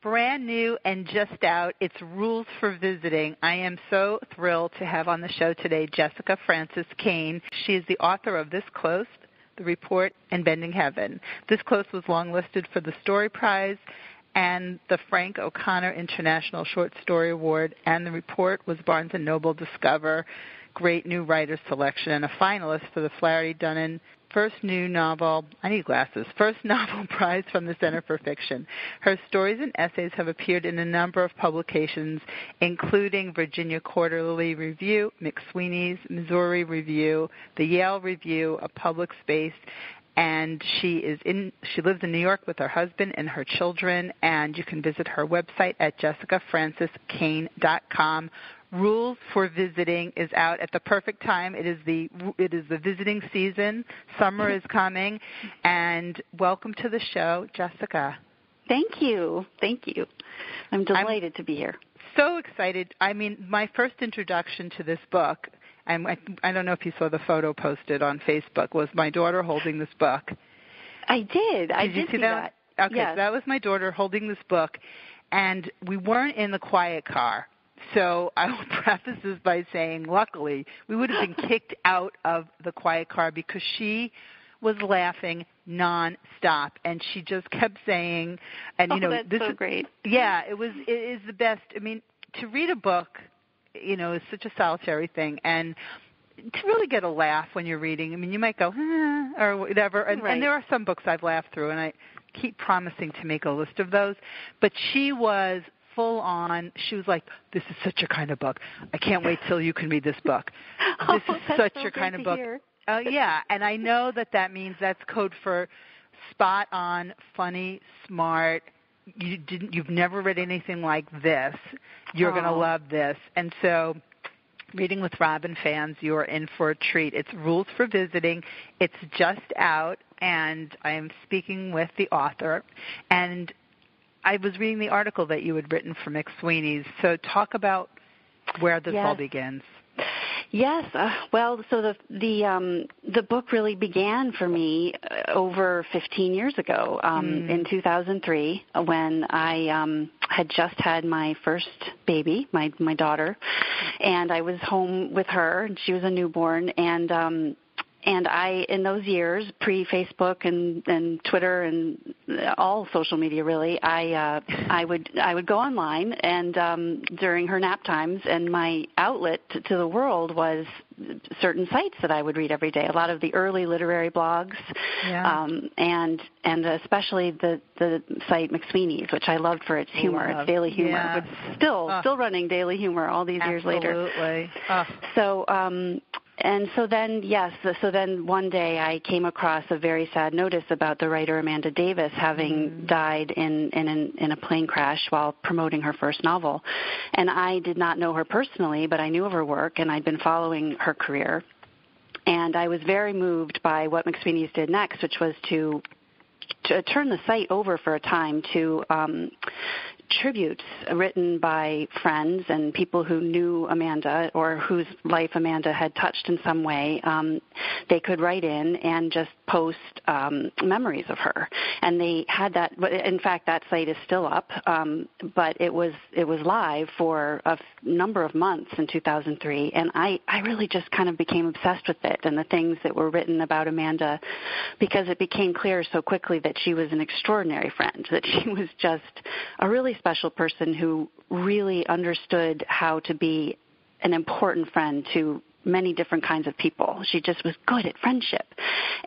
brand new and just out. It's Rules for Visiting. I am so thrilled to have on the show today Jessica Francis Kane. She is the author of This Close, The Report, and Bending Heaven. This Close was longlisted for the Story Prize and the Frank O'Connor International Short Story Award, and The Report was Barnes & Noble Discover Great New Writers Selection and a finalist for the Flaherty Dunnan First Novel Prize from the Center for Fiction. Her stories and essays have appeared in a number of publications, including Virginia Quarterly Review, McSweeney's Missouri Review, the Yale Review, A Public Space, and she lives in New York with her husband and her children, and you can visit her website at jessicafranciskane.com. Rules for Visiting is out at the perfect time. It is the visiting season. Summer is coming, and welcome to the show, Jessica. Thank you. I'm delighted to be here. So excited. I mean, my first introduction to this book, I don't know if you saw the photo posted on Facebook, was my daughter holding this book. I did. Did you see that? Okay, yes. So that was my daughter holding this book, and we weren't in the quiet car. So I will preface this by saying, luckily, we would have been kicked out of the quiet car because she was laughing nonstop, and she just kept saying, and that's this so is great. Yeah, it is the best. I mean, to read a book, is such a solitary thing, and to really get a laugh when you're reading. I mean, you might go, or whatever, and there are some books I've laughed through, and I keep promising to make a list of those. But she was full on. She was like, "This is such your kind of book. I can't wait till you can read this book. This is such your kind of book." Yeah, and I know that means that's code for spot on, funny, smart. You've never read anything like this. You're going to love this. And so, Reading with Robin fans, you're in for a treat. It's Rules for Visiting. It's just out, and I am speaking with the author. And I was reading the article that you had written for McSweeney's. So talk about where this all begins. Yes. So the book really began for me over 15 years ago, in 2003, when I had just had my first baby, my daughter, and I was home with her, and she was a newborn, and I, in those years, pre-Facebook and Twitter and all social media, really, I would go online and during her nap times, and my outlet to the world was certain sites that I would read every day. A lot of the early literary blogs, and especially the site McSweeney's, which I loved for its humor, its daily humor. It's still running daily humor all these years later. Absolutely. So. And so then one day I came across a very sad notice about the writer Amanda Davis having died in a plane crash while promoting her first novel. And I did not know her personally, but I knew of her work, and I'd been following her career. And I was very moved by what McSweeney's did next, which was to turn the site over for a time to tributes written by friends and people who knew Amanda or whose life Amanda had touched in some way. They could write in and just post memories of her. And they had that. In fact, that site is still up, but it was live for a number of months in 2003. And I really just kind of became obsessed with it and the things that were written about Amanda, because it became clear so quickly that she was an extraordinary friend, that she was just a really special person who really understood how to be an important friend to many different kinds of people. She just was good at friendship.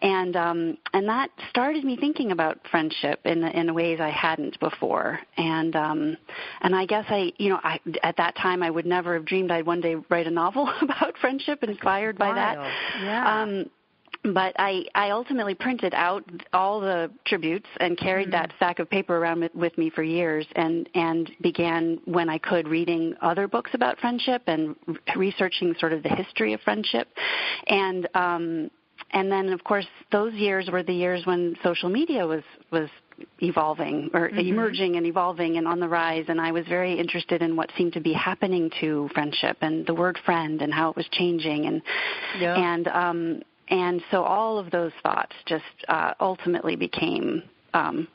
And that started me thinking about friendship in ways I hadn't before. And I guess I at that time I would never have dreamed I'd one day write a novel about friendship, inspired by that. Yeah. But I ultimately printed out all the tributes and carried that stack of paper around with me for years, and began, when I could, reading other books about friendship and researching sort of the history of friendship. And then, of course, those years were the years when social media was evolving or emerging and evolving and on the rise, and I was very interested in what seemed to be happening to friendship and the word friend and how it was changing. And so all of those thoughts just ultimately became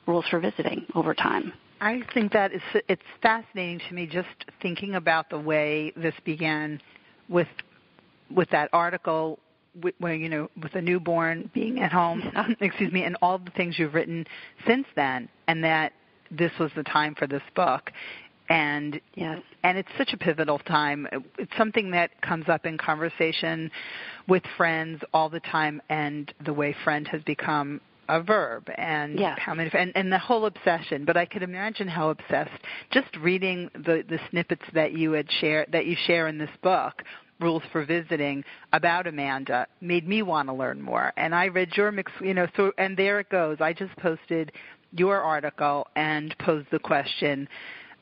Rules for Visiting over time. I think that it's fascinating to me just thinking about the way this began with that article where, with a newborn being at home, and all the things you've written since then, and that this was the time for this book. And yes. And it's such a pivotal time. It's something that comes up in conversation with friends all the time, and the way friend has become a verb, and yes. how many and the whole obsession. But I could imagine how obsessed. Just reading the snippets that you share in this book, Rules for Visiting, about Amanda, made me want to learn more. And I read your and there it goes. I just posted your article and posed the question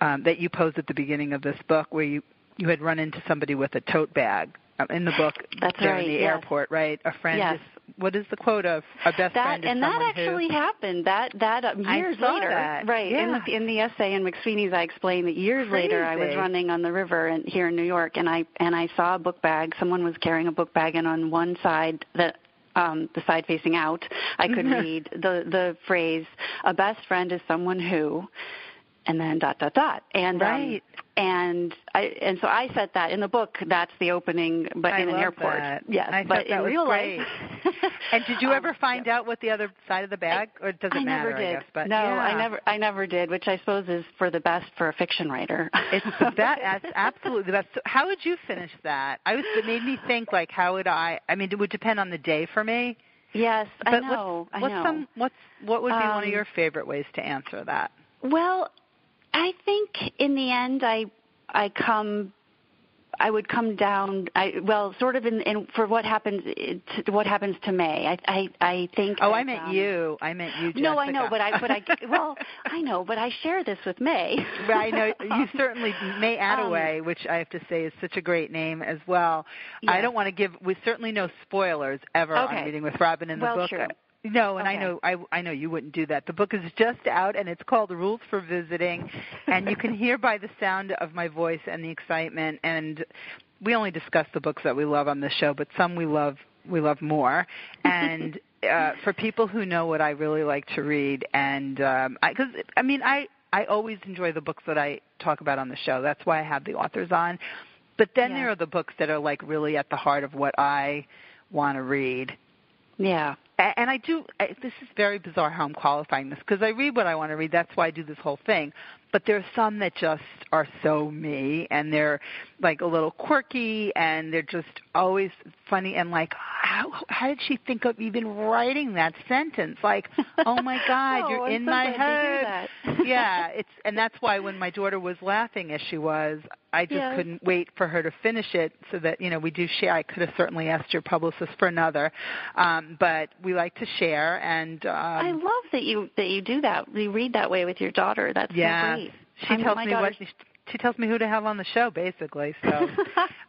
that you posed at the beginning of this book, where you had run into somebody with a tote bag in the book. That's there right, in the airport, right? A friend yes. is, what is the quote of a best friend is and someone that actually happened. That years I saw later, that. right? Yeah. In the essay in McSweeney's, I explained that years later I was running on the river here in New York, and I saw a book bag. Someone was carrying a book bag, and on one side the side facing out, I could read the phrase, "A best friend is someone who," and then ... And right. And so I said that in the book. That's the opening, but in an airport. That. Yes, I but in real life. And did you ever find out what the other side of the bag, or does it matter? Never did. I guess, but no, yeah. I never did, which I suppose is for the best for a fiction writer. It's the best. That's absolutely the best. So how would you finish that? It made me think, like, how would I? I mean, it would depend on the day for me. Yes, but I know. What would be one of your favorite ways to answer that? Well, I think in the end, I would come down. Sort of in for what happens to May. I think. Oh, I meant you. Jessica. No, I know, but I know, but I share this with May. I know you certainly. May Attaway, which I have to say is such a great name as well. Yes. I don't want to give. We certainly no spoilers ever on Reading with Robin in the book. True. No, and I know you wouldn't do that. The book is just out, and it's called Rules for Visiting, and you can hear by the sound of my voice and the excitement. And we only discuss the books that we love on the show, but some we love more. And for people who know what I really like to read, and I always enjoy the books that I talk about on the show. That's why I have the authors on. But then there are the books that are like really at the heart of what I want to read. Yeah. And this is very bizarre how I'm qualifying this, because I read what I want to read. That's why I do this whole thing. But there are some that just are so me, and they're like a little quirky, and they're just always funny, and like, how did she think of even writing that sentence? Like, oh my God, you're in my head. Yeah, and that's why when my daughter was laughing as she was, I just couldn't wait for her to finish it, so that we do share. I could have certainly asked your publicist for another, but we like to share. And I love that you do that. You read that way with your daughter. That's so great. She tells me who to have on the show, basically. So,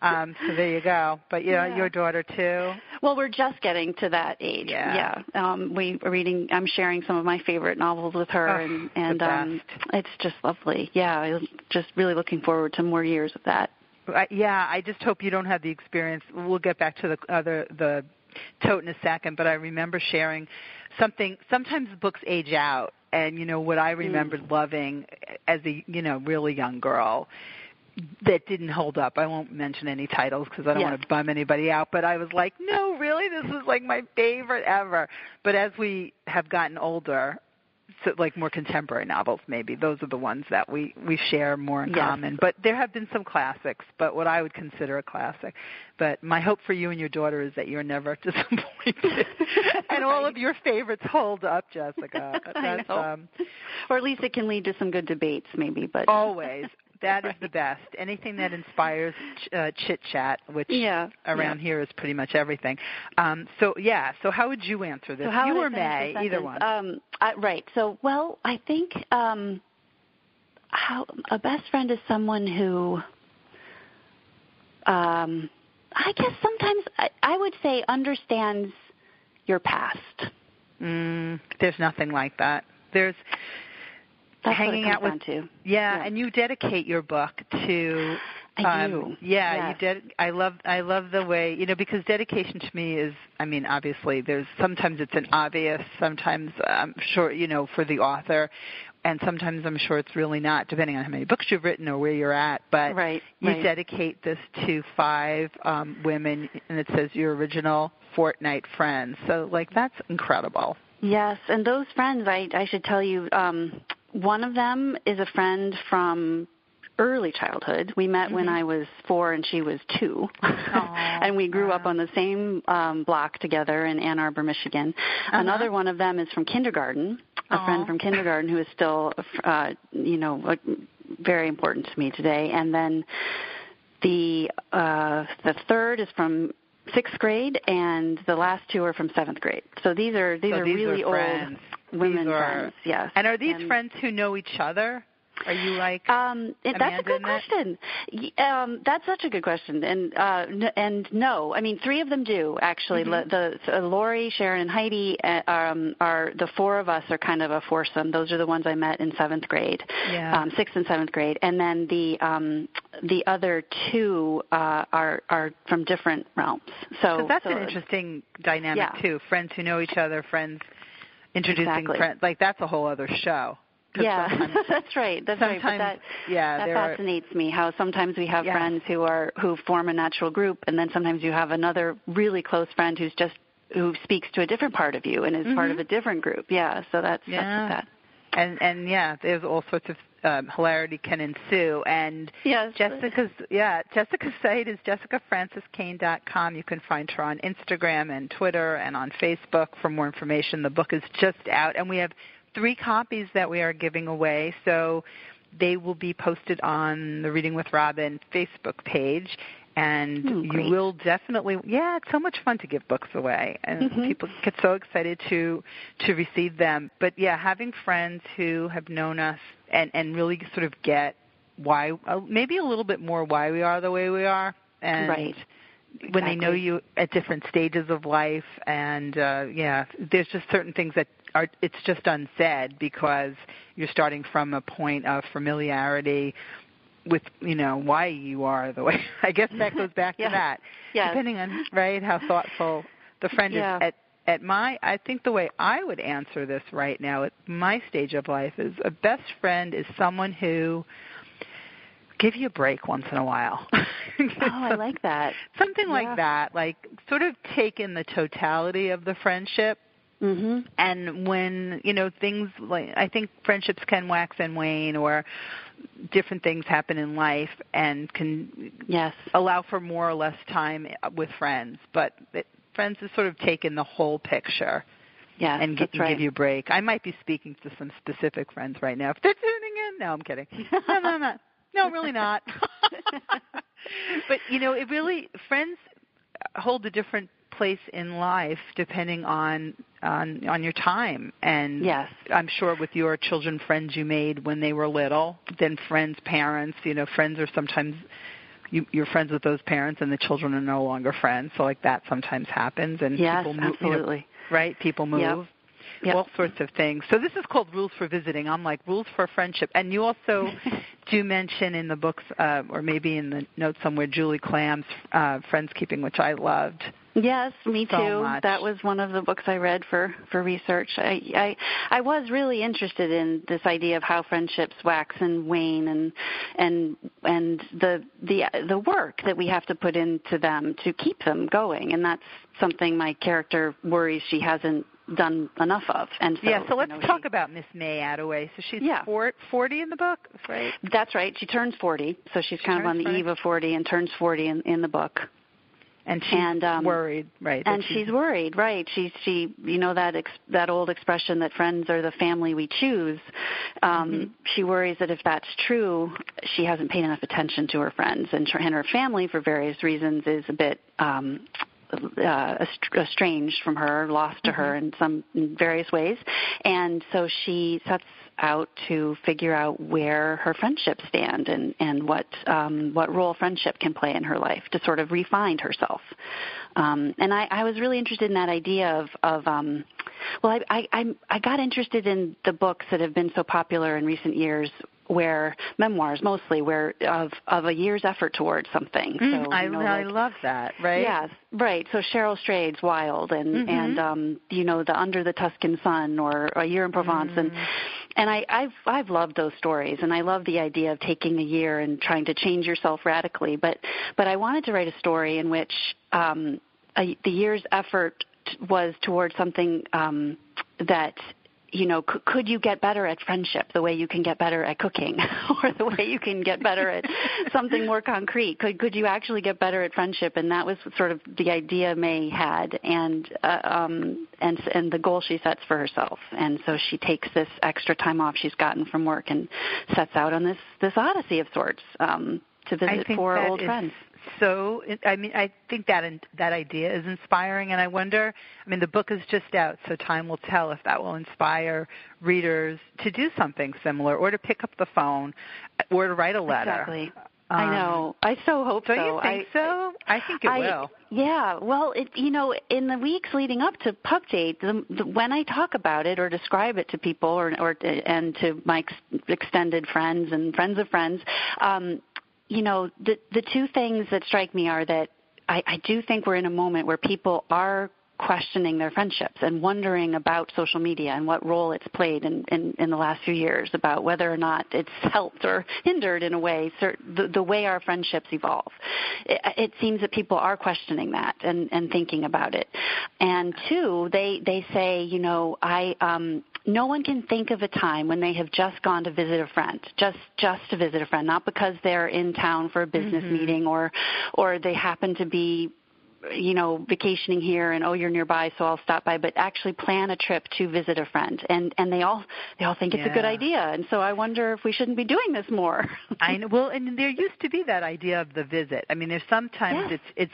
so there you go. But your daughter too. Well, we're just getting to that age. Yeah. I'm sharing some of my favorite novels with her, and it's just lovely. Yeah, I'm just really looking forward to more years of that. I just hope you don't have the experience. We'll get back to the tote in a second, but I remember sharing something. Sometimes books age out. And, what I remembered loving as a, really young girl that didn't hold up. I won't mention any titles because I don't want to bum anybody out. But I was like, no, really? This is like my favorite ever. But as we have gotten older, so like more contemporary novels maybe, those are the ones that we share more in common. But there have been some classics, but what I would consider a classic. But my hope for you and your daughter is that you're never disappointed. And all of your favorites hold up, Jessica. I know. Or at least it can lead to some good debates maybe. But always. That is the best. Anything that inspires chit-chat, which around here is pretty much everything. So how would you answer this? So you or May, either one. Right. So, I think how a best friend is someone who, I guess sometimes I would say understands your past. There's nothing like that. There's... That's hanging what it out with to. Yeah, and you dedicate your book to. I do. Yeah, you did. I love the way because dedication to me is. I mean, obviously, sometimes it's an obvious. Sometimes I'm sure for the author, and sometimes I'm sure it's really not, depending on how many books you've written or where you're at, but you dedicate this to 5 women, and it says your original fortnight friends. So, like, that's incredible. Yes, and those friends, I should tell you, one of them is a friend from early childhood. We met when I was 4 and she was 2, and we grew up on the same block together in Ann Arbor, Michigan. Another one of them is from kindergarten, a friend from kindergarten who is still, very important to me today. And then the third is from 6th grade, and the last 2 are from 7th grade. So these are really old women friends. Yes. And are these friends who know each other? Are you like that's a good question. That's such a good question. And no, I mean 3 of them do actually. Lori, Sharon, and Heidi are the 4 of us are kind of a foursome. Those are the ones I met in 7th grade, 6th and 7th grade, and then the other 2 are from different realms. So that's an interesting dynamic too. Friends who know each other, friends introducing friends. Like that's a whole other show. Yeah, that's right. But that fascinates me. How sometimes we have friends who form a natural group, and then sometimes you have another really close friend who speaks to a different part of you and is part of a different group. Yeah, so that's that. And there's all sorts of hilarity can ensue. And Jessica's site is jessicafranciskane.com. You can find her on Instagram and Twitter and on Facebook for more information. The book is just out, and we have 3 copies that we are giving away, so they will be posted on the Reading with Robin Facebook page, and you will definitely, it's so much fun to give books away, and people get so excited to receive them. But having friends who have known us and really sort of get why, maybe a little bit more why we are the way we are, and when they know you at different stages of life, and there's just certain things that it's just unsaid because you're starting from a point of familiarity with, why you are the way. I guess that goes back to that. Yeah. Depending on, how thoughtful the friend is. I think the way I would answer this right now at my stage of life is a best friend is someone who give you a break once in a while. I like that. Something like that, like sort of take in the totality of the friendship. And when, things like, I think friendships can wax and wane, or different ththings happen in life and can allow for more or less time with friends. But friends is sort of taking the whole picture and give you a break. I might be speaking to some specific friends right now. If they're tuning in, no, I'm kidding. No, really not. But, it really, friends hold a different place in life depending on your time, and I'm sure with your children friends you made when they were little, then friends, parents, friends are sometimes you're friends with those parents and the children are no longer friends, so like that sometimes happens, and people move, absolutely. People move. All sorts of things. So this is called Rules for Visiting. I'm like, Rules for Friendship. And you also do mention in the books, or maybe in the notes somewhere, Julie Clam's Friendskeeping, which I loved. Yes, me too. So much. That was one of the books I read for research. I was really interested in this idea of how friendships wax and wane, and the work that we have to put into them to keep them going. And that's something my character worries she hasn't done enough of. And so, let's talk about Miss May Attaway. So she's 40 in the book, right? That's right. She turns 40, so she's kind of on the eve of 40 and turns 40 in the book. And she's worried, right? And she's worried, right? She that old expression that friends are the family we choose. She worries that if that's true, she hasn't paid enough attention to her friends, and her family, for various reasons, is a bit estranged from her, lost to her in various ways. And so she sets out to figure out where her friendships stand and what role friendship can play in her life to sort of re-find herself. And I was really interested in that idea of I got interested in the books that have been so popular in recent years, where memoirs mostly, where of a year's effort towards something. So, I love that, right? Yes, right. So Cheryl Strayed's Wild and the Under the Tuscan Sun or A Year in Provence, I've loved those stories, and I love the idea of taking a year and trying to change yourself radically. But I wanted to write a story in which the year's effort was towards something that, could you get better at friendship the way you can get better at cooking, or the way you can get better at something more concrete? Could you actually get better at friendship? And that was sort of the idea May had, and the goal she sets for herself. And so she takes this extra time off she's gotten from work and sets out on this odyssey of sorts to visit four old friends. So, I think that idea is inspiring, and I wonder, the book is just out, so time will tell if that will inspire readers to do something similar, or to pick up the phone, or to write a letter. Exactly. I know. I so hope so. Do you think so? I think it will. Yeah. Well, in the weeks leading up to Pub Date, when I talk about it or describe it to people, and to my extended friends and friends of friends, the two things that strike me are that I do think we're in a moment where people are questioning their friendships and wondering about social media and what role it's played in the last few years, about whether or not it's helped or hindered in a way the way our friendships evolve. It seems that people are questioning that and thinking about it. And two, they say, no one can think of a time when they have just gone to visit a friend, just to visit a friend, not because they're in town for a business meeting or they happen to be vacationing here and, you're nearby, so I'll stop by, but actually plan a trip to visit a friend. And they all think it's a good idea. And so I wonder if we shouldn't be doing this more. I know. Well, and there used to be that idea of the visit. There's sometimes it's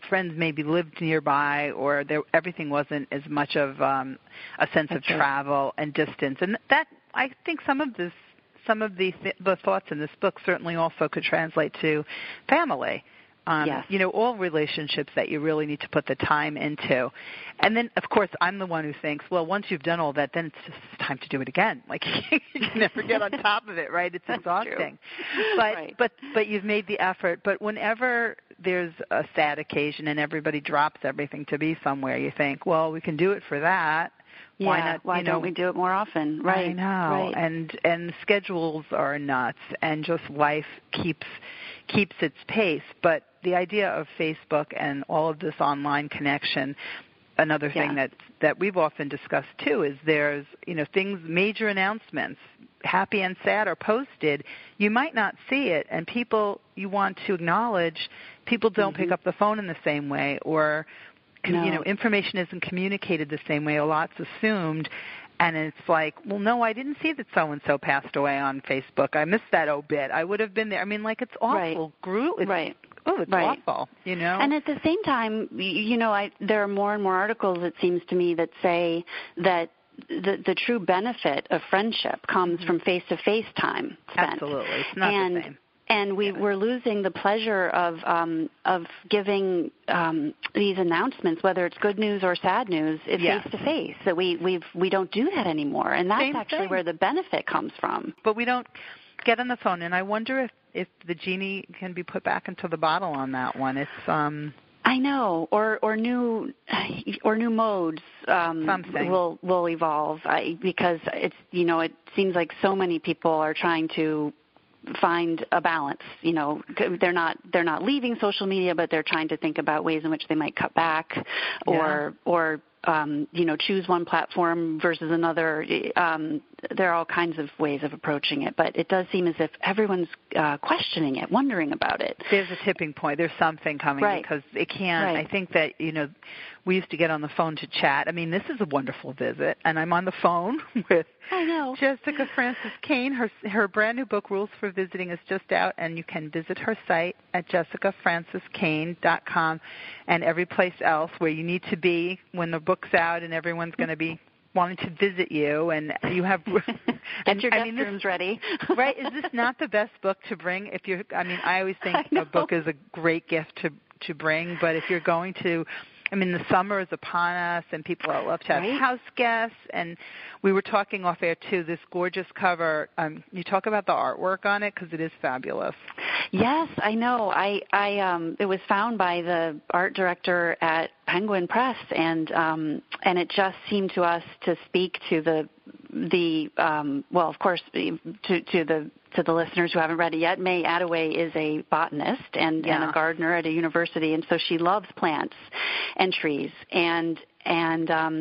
friends maybe lived nearby, or everything wasn't as much of a sense of travel and distance. And that, I think some of the thoughts in this book certainly also could translate to family. Yes. All relationships that you really need to put the time into. And then, of course, I'm the one who thinks, well, once you've done all that, then it's just time to do it again. Like, you can never get on top of it, right? It's exhausting. But you've made the effort. But whenever there's a sad occasion and everybody drops everything to be somewhere, you think, well, we can do it for that. Why not? Why don't we do it more often? Right. I know. Right. And schedules are nuts, and just life keeps its pace. But the idea of Facebook and all of this online connection, another thing that we've often discussed too, is there's things, major announcements, happy and sad, are posted. You might not see it, and people you want to acknowledge, people don't pick up the phone in the same way, or information isn't communicated the same way. A lot's assumed, and it's like, well, no, I didn't see that so-and-so passed away on Facebook. I missed that obit. I would have been there. It's awful. Right. It's awful, And at the same time, there are more and more articles, it seems to me, that say that the true benefit of friendship comes from face-to-face time spent. Absolutely. It's not the same. And we're losing the pleasure of giving these announcements, whether it's good news or sad news, face to face. That we don't do that anymore, and that's actually where the benefit comes from. But we don't get on the phone, and I wonder if the genie can be put back into the bottle on that one. It's I know, or new modes will evolve, because it's it seems like so many people are trying to find a balance. They're not leaving social media, but they're trying to think about ways in which they might cut back, or choose one platform versus another. There are all kinds of ways of approaching it, but it does seem as if everyone's questioning it, wondering about it. There's a tipping point. There's something coming, because it can't. I think that, we used to get on the phone to chat. This is a wonderful visit, and I'm on the phone with Jessica Francis Kane. Her brand new book, Rules for Visiting, is just out, and you can visit her site at jessicafranciskane.com, and every place else where you need to be when the book's out, and everyone's going to be wanting to visit you, and you have get your guest rooms ready. Right? Is this not the best book to bring? If you're, I always think a book is a great gift to bring, but if you're going to, the summer is upon us, and people love to have house guests. And we were talking off air too. This gorgeous cover. You talk about the artwork on it, because it is fabulous. Yes, I know. It was found by the art director at Penguin Press, and it just seemed to us to speak to the well, of course, to the listeners who haven't read it yet, May Attaway is a botanist and a gardener at a university, and so she loves plants and trees, and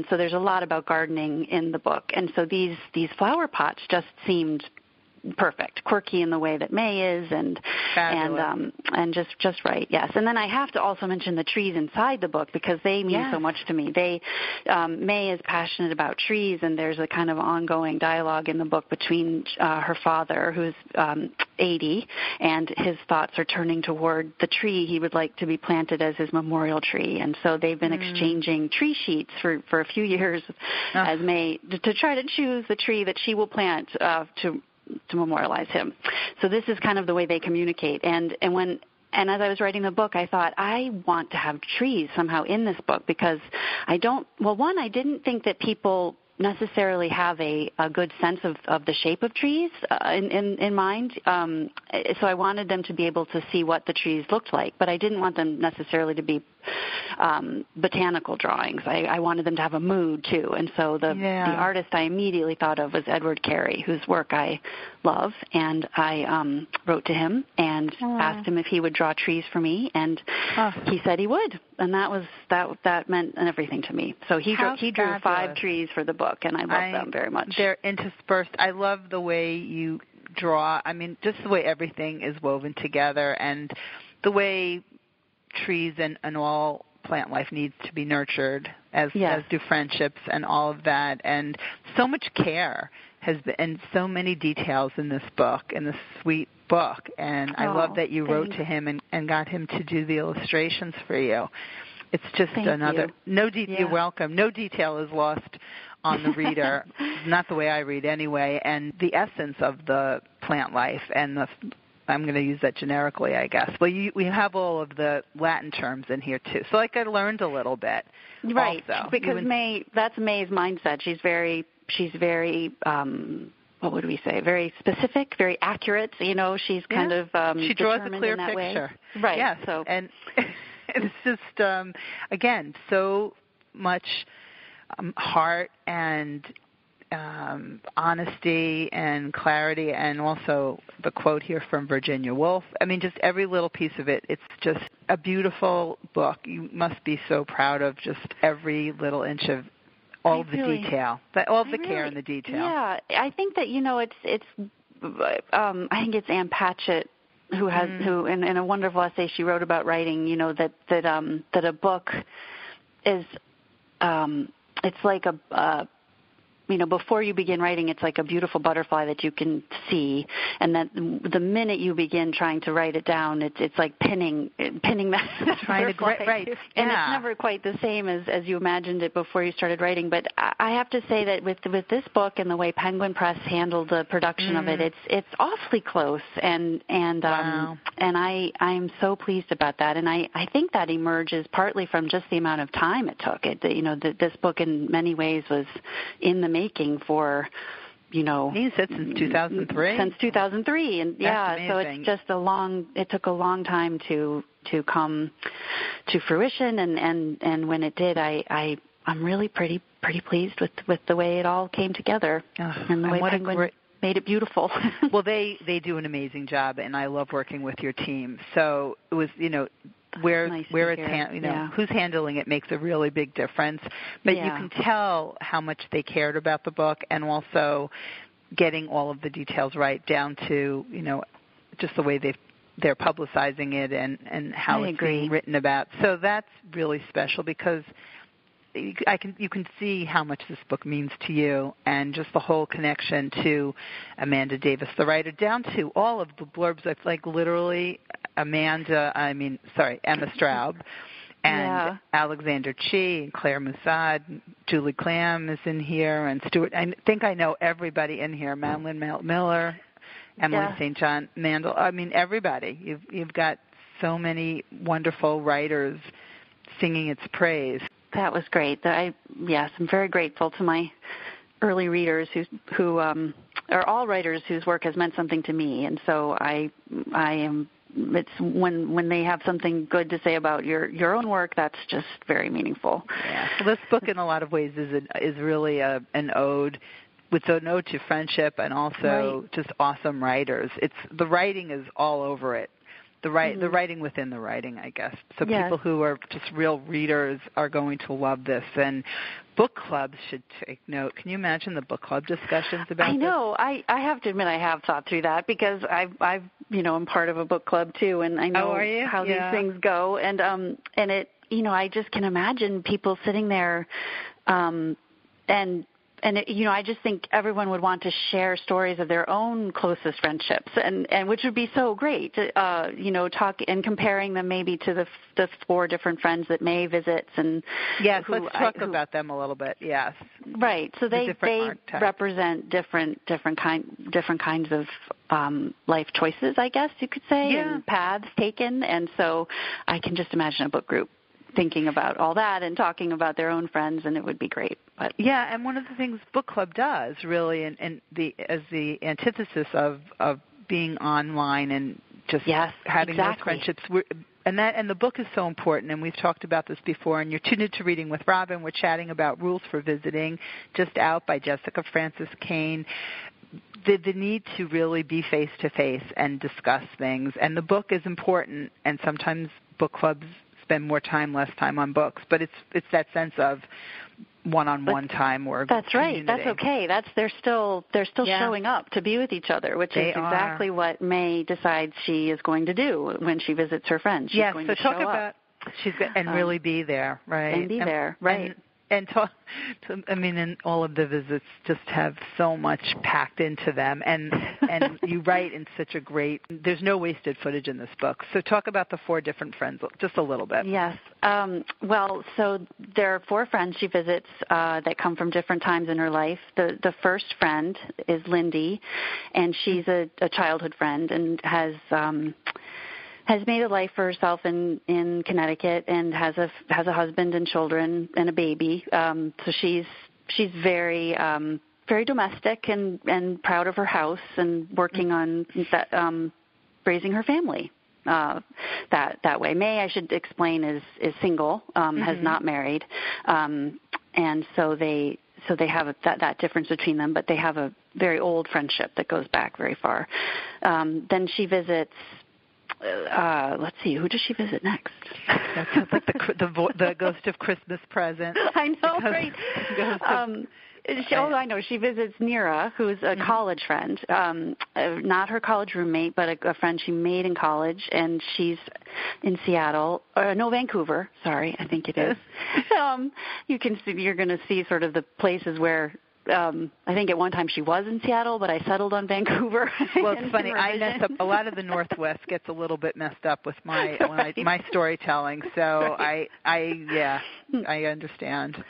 so there's a lot about gardening in the book, and so these flower pots just seemed perfect, quirky in the way that May is, and just right, yes. And then I have to also mention the trees inside the book because they mean so much to me. May is passionate about trees, and there's a kind of ongoing dialogue in the book between her father, who's 80, and his thoughts are turning toward the tree he would like to be planted as his memorial tree. And so they've been exchanging tree sheets for a few years as May to try to choose the tree that she will plant to memorialize him. So this is kind of the way they communicate. And as I was writing the book, I thought, I want to have trees somehow in this book because I didn't think that people necessarily have a good sense of the shape of trees in mind. So I wanted them to be able to see what the trees looked like, but I didn't want them necessarily to be botanical drawings. I wanted them to have a mood too. And so the artist I immediately thought of was Edward Carey, whose work I love. And I wrote to him and asked him if he would draw trees for me, and he said he would. And that meant everything to me. So he drew 5 trees for the book, and I love them very much. They're interspersed. I love the way you draw. I mean, just the way everything is woven together, and the way trees and all plant life needs to be nurtured, as do friendships and all of that. And so much care has been, and so many details in this book, in this sweet book. And I love that you wrote to him and got him to do the illustrations for you. It's just you're welcome. No detail is lost on the reader, not the way I read anyway, and the essence of the plant life and I'm going to use that generically, I guess. Well, we have all of the Latin terms in here too, so I learned a little bit. Right, also. Because that's May's mindset. She's very what would we say? Very specific, very accurate. You know, she's kind of she draws a clear picture. Way. Right. Yeah. So and it's just again so much heart and honesty and clarity, and also the quote here from Virginia Woolf. I mean, just every little piece of it. It's just a beautiful book. You must be so proud of just every little inch of all the detail, all the care in the detail. Yeah, I think that it's. I think it's Ann Patchett who in a wonderful essay she wrote about writing. That a book is. It's like before you begin writing, it's like a beautiful butterfly that you can see, and then the minute you begin trying to write it down, it's like pinning that butterfly. Right. And it's never quite the same as you imagined it before you started writing. But I have to say that with this book and the way Penguin Press handled the production of it, it's awfully close, and I'm so pleased about that. And I think that emerges partly from just the amount of time it took. This book in many ways was in the making for, He said since 2003. Since 2003, and That's so it's just it took a long time to come to fruition, and when it did, I'm really pretty pleased with the way it all came together, and the way Penguin made it beautiful. Well, they do an amazing job, and I love working with your team. So it was, where it's who's handling it makes a really big difference. But you can tell how much they cared about the book, and also getting all of the details right down to just the way they're publicizing it and how it's being written about. So that's really special because you can see how much this book means to you, and just the whole connection to Amanda Davis, the writer, down to all of the blurbs. It's like literally Emma Straub and Alexander Chee and Claire Moussad, Julie Clam is in here, and Stuart. I think I know everybody in here. Madeline Miller, Emily St. John Mandel. I mean, everybody. You've got so many wonderful writers singing its praise. That was great. I'm very grateful to my early readers who are all writers whose work has meant something to me, and so I am. It's when they have something good to say about your own work, that's just very meaningful. Yeah. Well, this book, in a lot of ways, is really an ode with the note to friendship and also just awesome writers. The writing is all over it. The writing within the writing, I guess. So people who are just real readers are going to love this. And book clubs should take note. Can you imagine the book club discussions about this? I know. I have to admit I have thought through that because I've I'm part of a book club too, and I know how these things go. And it, I just can imagine people sitting there, and I just think everyone would want to share stories of their own closest friendships, and which would be so great. Talk and comparing them maybe to the 4 different friends that May visits, and yes, let's talk about them a little bit. Yes, right. So they represent different kinds of life choices, I guess you could say, and paths taken. And so I can just imagine a book group thinking about all that and talking about their own friends, and it would be great. But yeah, and one of the things book club does really, and as the antithesis of being online and just having those friendships, and the book is so important. And we've talked about this before. And you're tuned into Reading with Robin. We're chatting about Rules for Visiting, just out by Jessica Francis Kane. The need to really be face to face and discuss things, and the book is important. And sometimes book clubs spend more time, less time on books, but it's that sense of one-on-one time or that's community. Right. That's okay. They're still showing up to be with each other, which is exactly what May decides she is going to do when she visits her friends. She's going to show up. She's going and really be there, right? And be there, right? And and all of the visits just have so much packed into them, and you write in such a great. There's no wasted footage in this book. So talk about the 4 different friends just a little bit. Yes. So there are 4 friends she visits that come from different times in her life. The first friend is Lindy, and she's a childhood friend and has made a life for herself in Connecticut and has a husband and children and a baby. So she's very very domestic and proud of her house and working on that, raising her family that way. May, I should explain, is single, has not married, and so they have that difference between them, but they have a very old friendship that goes back very far. Then she visits. Let's see, who does she visit next? That sounds like the Ghost of Christmas Present. I know, right? I know. She visits Nira, who's a college friend, not her college roommate, but a friend she made in college, and she's in Seattle. Vancouver. Sorry, I think it is. You're going to see sort of the places where. I think at one time she was in Seattle, but I settled on Vancouver. Well, it's funny. I mess up. A lot of the Northwest gets a little bit messed up with my storytelling. So I understand.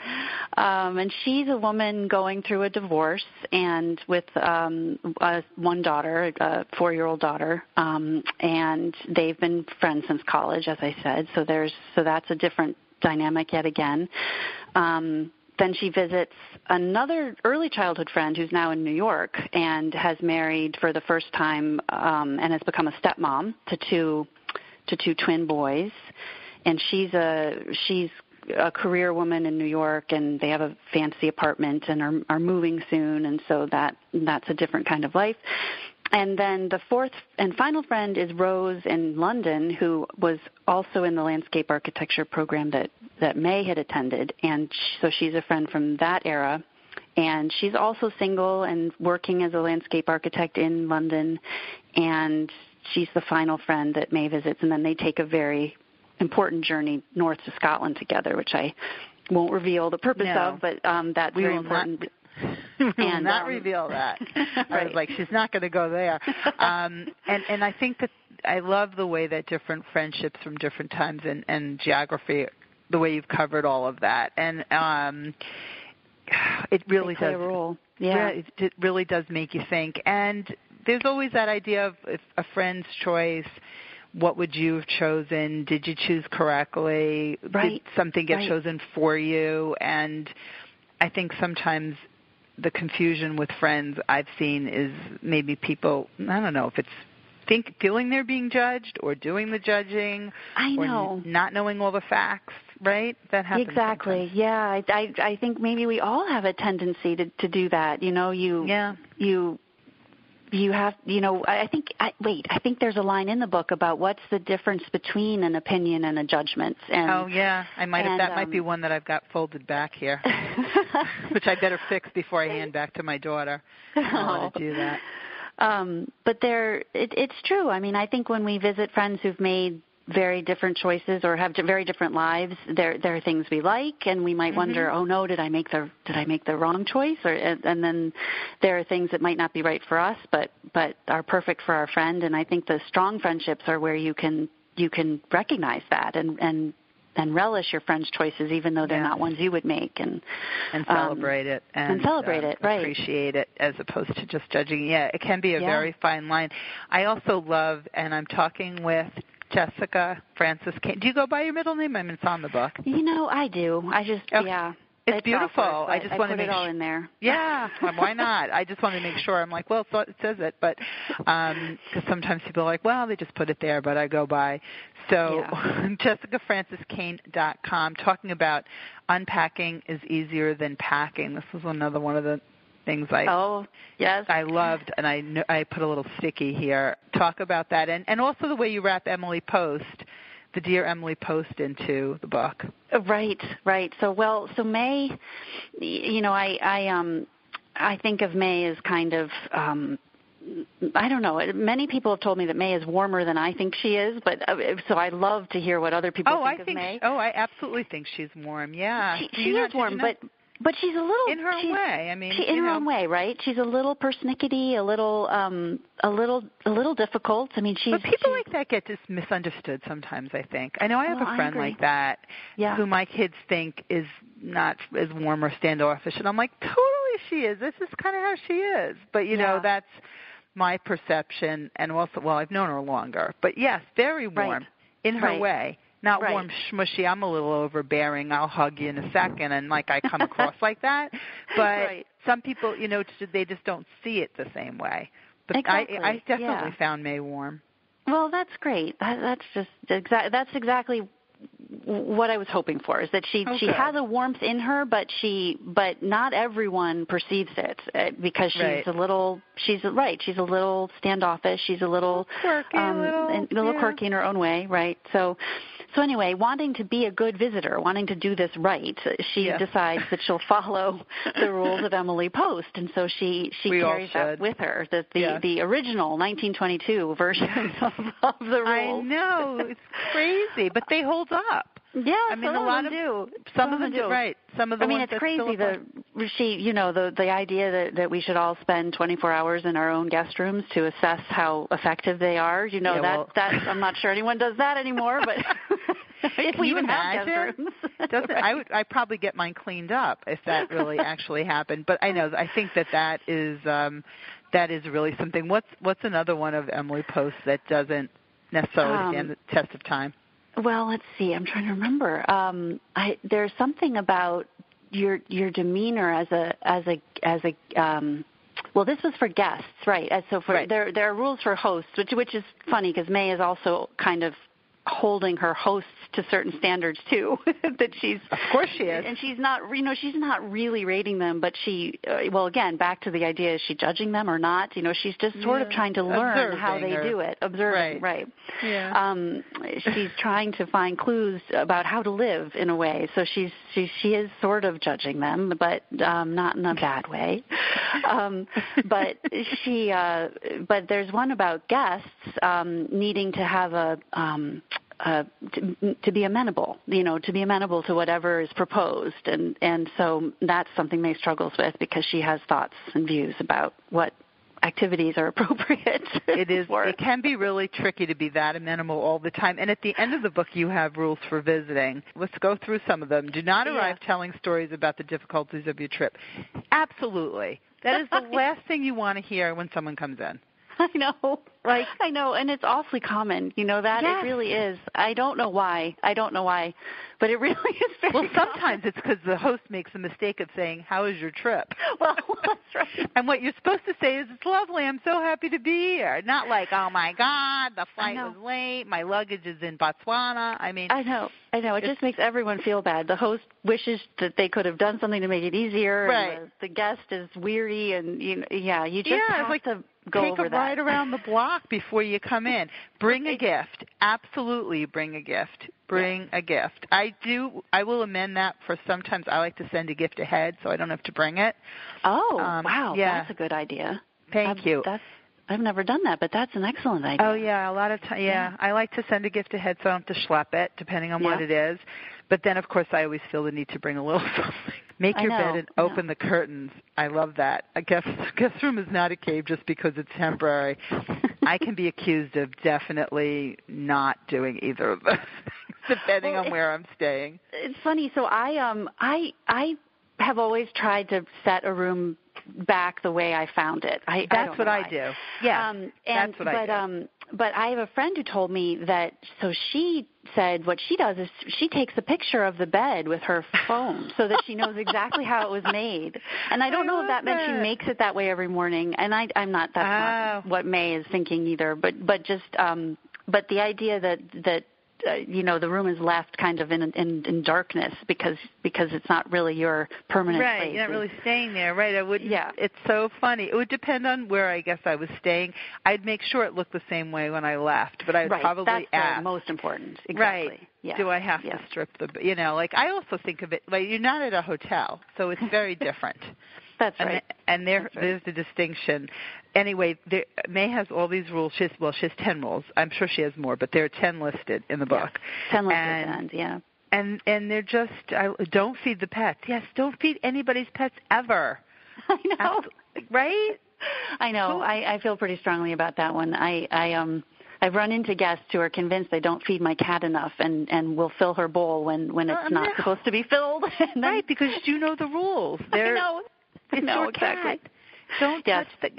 And she's a woman going through a divorce and with one daughter, a 4-year-old daughter, and they've been friends since college, as I said. So that's a different dynamic yet again. Then she visits another early childhood friend who's now in New York and has married for the first time and has become a stepmom to two twin boys. And she's a career woman in New York, and they have a fancy apartment and are moving soon, and so that's a different kind of life. And then the 4th and final friend is Rose in London, who was also in the landscape architecture program that May had attended. And so she's a friend from that era. And she's also single and working as a landscape architect in London. And she's the final friend that May visits. And then they take a very important journey north to Scotland together, which I won't reveal the purpose of, but that's very important. We will not reveal that. I was like, she's not going to go there. And I think that I love the way that different friendships from different times and geography, the way you've covered all of that. And it really does. A role. Yeah. It really does make you think. And there's always that idea of a friend's choice. What would you have chosen? Did you choose correctly? Right. Did something get chosen for you? And I think sometimes the confusion with friends I've seen is maybe people, I don't know if it's feeling they're being judged or doing the judging. I know. Or not knowing all the facts. right? That happens exactly. Sometimes. Yeah, I think maybe we all have a tendency to do that. You know, you have, you know, I think there's a line in the book about what's the difference between an opinion and a judgment. And, oh, yeah. That might be one that I've got folded back here, which I better fix before I hand back to my daughter. I'll let her do that. But it's true. I mean, I think when we visit friends who've made very different choices or have very different lives, there are things we like, and we might wonder, oh no, did I make the wrong choice? And then there are things that might not be right for us, but are perfect for our friend. And I think the strong friendships are where you can recognize that and relish your friend's choices, even though they're not ones you would make, and celebrate it and celebrate it, right? Appreciate it as opposed to just judging. Yeah, it can be a very fine line. I also love, and I'm talking with Jessica Francis Kane. Do you go by your middle name? I mean, it's on the book. You know, I do. I just It's beautiful. I just want to make it all in there. Yeah, why not? I just want to make sure. I'm like, well, it says it, but because sometimes people are like, well, they just put it there, but I go by. So JessicaFrancisCane.com, talking about unpacking is easier than packing. This was another one of the things I loved, and I put a little sticky here. Talk about that, and also the way you wrap Emily Post, the Dear Emily Post, into the book. Right. So May, you know, I think of May as kind of, I don't know. Many people have told me that May is warmer than I think she is, but so I love to hear what other people think of May. I absolutely think she's warm. Yeah, she is warm, but she's a little in her own way. I mean, in her own way, right? She's a little persnickety, a little difficult. I mean, But people like that get just misunderstood sometimes, I think. I know I have a friend like that who my kids think is not as warm or standoffish, and I'm like, totally she is. This is kind of how she is. But you know, that's my perception, and also, well, I've known her longer. But yes, very warm in her way. Not warm, smushy. I'm a little overbearing. I'll hug you in a second, and like I come across like that. But some people, you know, they just don't see it the same way. But I definitely found May warm. Well, that's great. That's exactly what I was hoping for, is that she has a warmth in her, but not everyone perceives it because she's a little standoffish. She's a little quirky, quirky in her own way, right? So anyway, wanting to be a good visitor, wanting to do this right, she decides that she'll follow the rules of Emily Post, and so she carries that with her, the original 1922 version of the rules. I know, it's crazy, but they hold up. Yeah, I mean, a lot of them do. Some of them do. Right. Some of the ones it's crazy. The idea that we should all spend 24 hours in our own guest rooms to assess how effective they are. You know, that I'm not sure anyone does that anymore, but if we even have guest rooms. I'd probably get mine cleaned up if that really actually happened. But I think that is really something. What's another one of Emily Post's that doesn't necessarily stand the test of time? Well, let's see. I'm trying to remember. There's something about your demeanor as a. Well, this was for guests, right? So there are rules for hosts, which is funny because May is also kind of holding her hosts to certain standards too. That she's, of course, she is, and she's not really rating them, but again, back to the idea: is she judging them or not? You know, she's just sort of trying to learn how they do it, observing, right? Yeah. She's trying to find clues about how to live in a way. So she is sort of judging them, but not in a bad way. But there's one about guests needing to have to be amenable, to whatever is proposed, and so that's something May struggles with because she has thoughts and views about what activities are appropriate. It can be really tricky to be that amenable all the time. And at the end of the book, you have rules for visiting. Let's go through some of them. Do not arrive telling stories about the difficulties of your trip. Absolutely. That is the last thing you want to hear when someone comes in. I know. Like, I know, and it's awfully common. You know that? Yes. It really is. I don't know why, but it really is very well, common. sometimes it's because the host makes a mistake of saying, "How is your trip?" Well, that's right. And what you're supposed to say is, "It's lovely. I'm so happy to be here." Not like, "Oh my God, the flight was late. My luggage is in Botswana." I mean, I know. It just makes everyone feel bad. The host wishes that they could have done something to make it easier. Right. And the guest is weary, and you just have to go take over a that. ride around the block before you come in. Bring a gift. Absolutely, bring a gift. Bring a gift. I will amend that for sometimes I like to send a gift ahead so I don't have to bring it. Oh, wow. Yeah. That's a good idea. Thank you. I've never done that, but that's an excellent idea. Oh, yeah, a lot of time. Yeah, I like to send a gift ahead so I don't have to schlep it, depending on what it is. But then, of course, I always feel the need to bring a little something. Make your bed and open the curtains. I love that. A guest room is not a cave just because it's temporary. I can be accused of definitely not doing either of those things, depending on where I'm staying. It's funny. So I have always tried to set a room back the way I found it. That's what I do. Yeah, that's what I do. But I have a friend who told me that, so she said what she does is she takes a picture of the bed with her phone so that she knows exactly how it was made. And I don't know if that meant she makes it that way every morning. And I'm not, that's not what May is thinking either. But the idea that the room is left kind of in darkness because it's not really your permanent place. Right, you're not really staying there. Right, I wouldn't. Yeah. It's so funny. It would depend on where I guess I was staying. I'd make sure it looked the same way when I left, but I'd probably that's the most important. Exactly. Right. Yeah. Do I have to strip I also think of it, like you're not at a hotel, so it's very different. That's right. And there's the distinction. Anyway, May has all these rules. She has 10 rules. I'm sure she has more, but there are 10 listed in the book. Yes, 10 listed, And they're just, don't feed the pets. Yes, don't feed anybody's pets ever. I know. Right? I know. I feel pretty strongly about that one. I've run into guests who are convinced they don't feed my cat enough and will fill her bowl when it's not supposed to be filled. Right, because you know the rules. I know. It's your exactly. cat. Don't touch the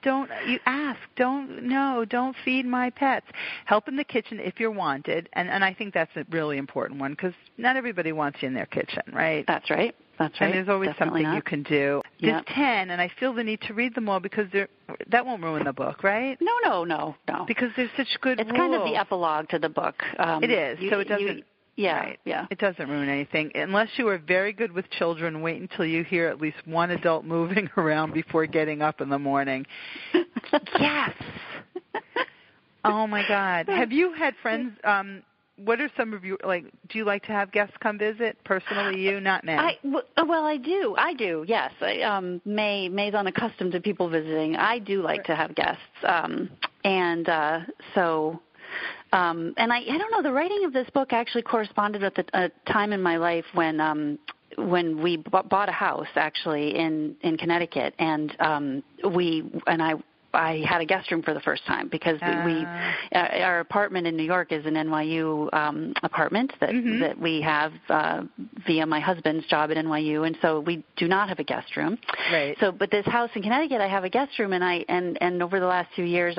don't you ask. Don't feed my pets. Help in the kitchen if you're wanted. And I think that's a really important one because not everybody wants you in their kitchen, right? That's right. And there's always something you can do. There's 10, and I feel the need to read them all because that won't ruin the book, right? No. Because there's such good rules. It's kind of the epilogue to the book. It is, so it doesn't... Yeah. It doesn't ruin anything. Unless you are very good with children, wait until you hear at least one adult moving around before getting up in the morning. Yes! Oh, my God. Have you had friends... what are some of your, do you like to have guests come visit personally, you, not May? Well, I do, yes. May's unaccustomed to people visiting. I do like to have guests. And I don't know, the writing of this book actually corresponded with a time in my life when we bought a house, actually, in Connecticut, and I had a guest room for the first time because our apartment in New York is an NYU apartment that we have via my husband's job at NYU, and so we do not have a guest room. Right. So, but this house in Connecticut, I have a guest room, and over the last 2 years,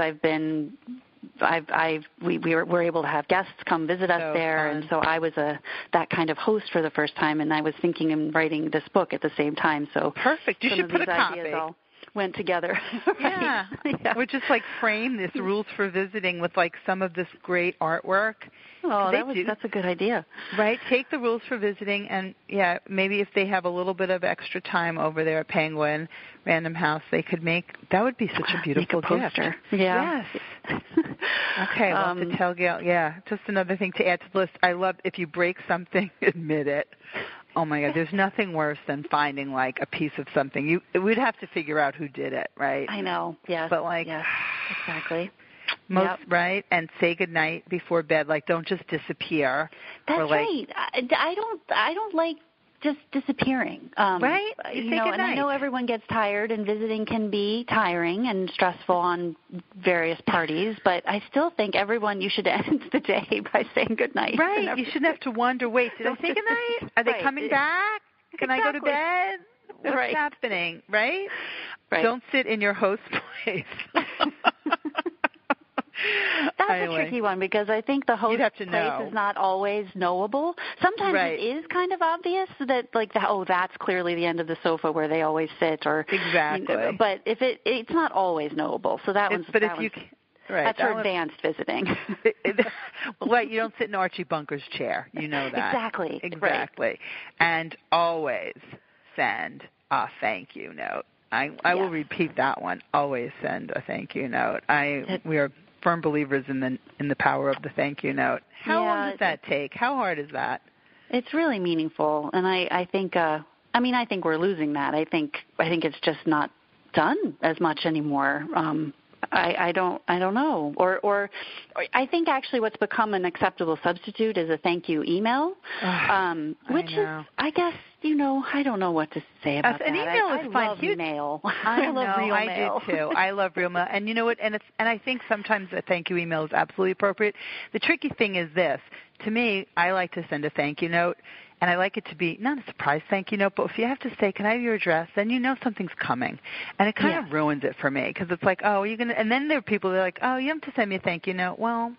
we were able to have guests come visit us there, and so I was that kind of host for the first time, and I was thinking and writing this book at the same time. So perfect. You should put a copy. Went together. Right? Yeah. Or just frame this rules for visiting with some of this great artwork. Oh, that's a good idea. Right? Take the rules for visiting and maybe if they have a little bit of extra time over there at Penguin Random House, they could that would be such a beautiful gift. Yeah. Yes. Okay, well, to tell Gail, just another thing to add to the list. I love if you break something, admit it. Oh, my God, there's nothing worse than finding, a piece of something. We'd have to figure out who did it, right? I know, yes. But, yes, exactly. Right? And say goodnight before bed. Don't just disappear. That's right. I don't like just disappearing. Right? And I know everyone gets tired, and visiting can be tiring and stressful on various parties, but I still think you should end the day by saying goodnight. Right. You shouldn't have to wonder, wait, did I say goodnight? Are they coming back? Can I go to bed? What's happening? Right? Right. Don't sit in your host place. That's a tricky one because I think the host place is not always knowable. Sometimes it is kind of obvious that, like, that's clearly the end of the sofa where they always sit, or exactly. But if it's not always knowable, so that one's. But if you. Right. That's for advanced visiting. Well, you don't sit in Archie Bunker's chair. You know that. Exactly. Right. And always send a thank you note. I will repeat that one. Always send a thank you note. We are firm believers in the power of the thank you note. How long does that take? How hard is that? It's really meaningful, and I think I think we're losing that. I think it's just not done as much anymore. I don't know. Or I think actually what's become an acceptable substitute is a thank you email, which is, I guess, I don't know what to say about that. An email is fine. I love mail. I love real mail. I do too. I love real mail. And you know what? And I think sometimes a thank you email is absolutely appropriate. The tricky thing is this. To me, I like to send a thank you note. And I like it to be not a surprise thank you note, but if you have to say, can I have your address, then you know something's coming. And it kind of ruins it for me because it's like, oh, are you going to – and then there are people that are like, oh, you have to send me a thank you note. Well,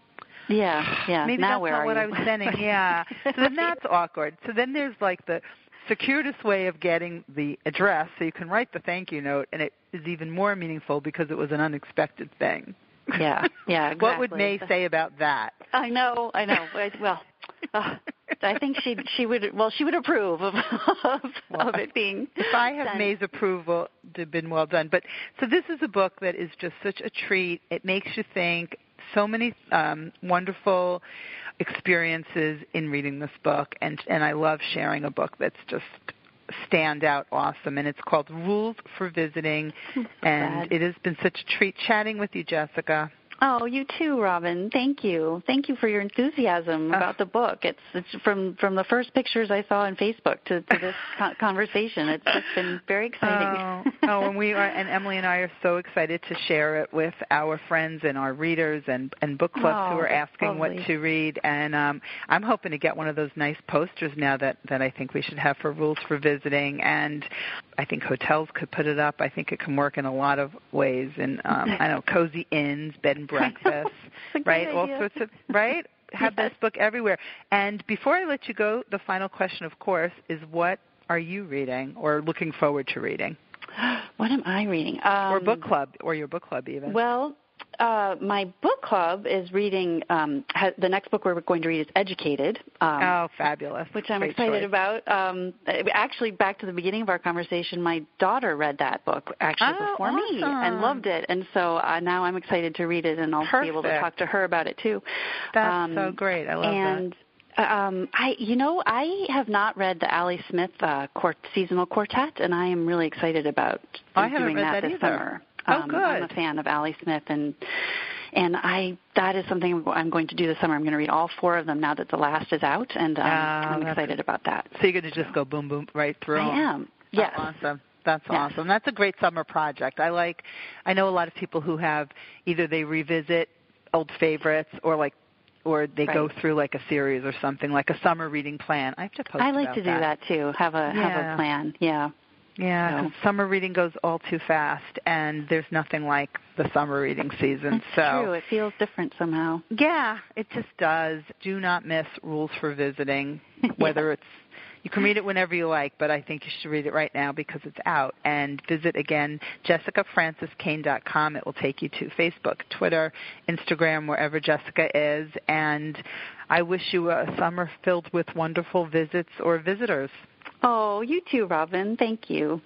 maybe now that's not what I was sending. Yeah. So then that's awkward. So then there's like the circuitous way of getting the address so you can write the thank you note, and it is even more meaningful because it was an unexpected thing. Yeah, exactly. What would May say about that? I know. Well, I think she would approve of it being. If I have done. May's approval, it would have been well done. But so this is a book that is just such a treat. It makes you think. So many wonderful experiences in reading this book, and I love sharing a book that's just stand out awesome, and it's called Rules for Visiting, and it has been such a treat chatting with you, Jessica. Oh, you too, Robin. Thank you. Thank you for your enthusiasm about the book. It's from the first pictures I saw on Facebook to this conversation. It's just been very exciting. And Emily and I are so excited to share it with our friends and our readers and book clubs who are asking what to read. And I'm hoping to get one of those nice posters now that I think we should have for Rules for Visiting. And I think hotels could put it up. I think it can work in a lot of ways. And cozy inns, bed and breakfast, right? All sorts of, right? Have this book everywhere. And before I let you go, the final question, of course, is what are you reading or looking forward to reading? What am I reading? Or book club, or your book club even. Well, my book club is reading, the next book we're going to read is Educated. Fabulous. Which I'm excited about. Actually, back to the beginning of our conversation, my daughter read that book before me and loved it. And so now I'm excited to read it, and I'll be able to talk to her about it too. That's so great. I love that. I have not read the Allie Smith seasonal quartet, and I am really excited about doing that this summer. Good. I'm a fan of Allie Smith, and that is something I'm going to do this summer. I'm going to read all 4 of them now that the last is out, and I'm excited about that. So you're going to just go boom, boom, right through them? I am, yes. Awesome. That's awesome. That's a great summer project. I know a lot of people who have either they revisit old favorites or they go through like a series or something, like a summer reading plan. I have to post I like to do that too, have a plan, Yeah, because summer reading goes all too fast, and there's nothing like the summer reading season. It's true. It feels different somehow. Yeah, it just does. Do not miss Rules for Visiting, whether it's you can read it whenever you like, but I think you should read it right now because it's out. And visit, again, JessicaFrancisCane.com. It will take you to Facebook, Twitter, Instagram, wherever Jessica is. And I wish you a summer filled with wonderful visits or visitors. Oh, you too, Robin. Thank you.